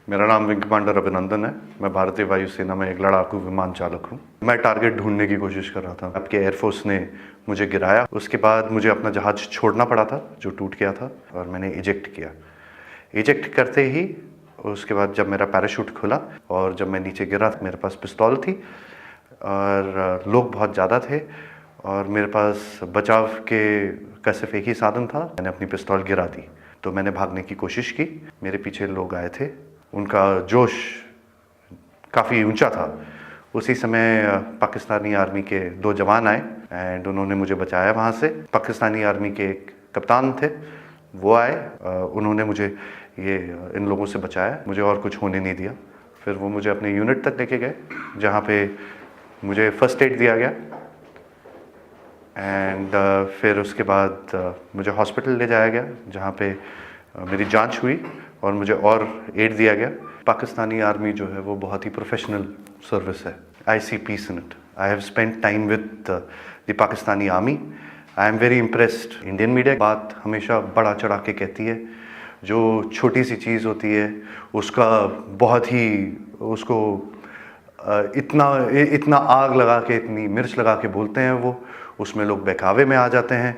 मेरा नाम wing commander अभिनंदन है। मैं भारतीय वायुसेना में एक लड़ाकू विमान चालक हूँ। मैं टारगेट ढूंढने की कोशिश कर रहा था। आपके एयरफोर्स ने मुझे गिराया। उसके बाद मुझे अपना जहाज छोड़ना पड़ा था जो टूट गया था, और मैंने इजेक्ट किया। इजेक्ट करते ही उसके बाद जब मेरा पैराशूट खुला और जब मैं नीचे गिरा, मेरे पास पिस्तौल थी और लोग बहुत ज़्यादा थे और मेरे पास बचाव का सिर्फ एक ही साधन था। मैंने अपनी पिस्तौल गिरा दी तो मैंने भागने की कोशिश की। मेरे पीछे लोग आए थे, उनका जोश काफ़ी ऊंचा था। उसी समय पाकिस्तानी आर्मी के 2 जवान आए एंड उन्होंने मुझे बचाया वहाँ से। पाकिस्तानी आर्मी के एक कप्तान थे, वो आए, उन्होंने मुझे इन लोगों से बचाया, मुझे और कुछ होने नहीं दिया। फिर वो मुझे अपने यूनिट तक लेके गए जहाँ पे मुझे फर्स्ट एड दिया गया एंड फिर उसके बाद मुझे हॉस्पिटल ले जाया गया जहाँ पे मेरी जांच हुई और मुझे और एड दिया गया। पाकिस्तानी आर्मी जो है वो बहुत ही प्रोफेशनल सर्विस है। I see peace in it. I have spent time with the Pakistani army. I am very impressed. Indian media बात हमेशा बढ़ा चढ़ा के कहती है। जो छोटी सी चीज़ होती है उसका बहुत ही उसको इतना आग लगा के, इतनी मिर्च लगा के बोलते हैं वो, उसमें लोग बहकावे में आ जाते हैं।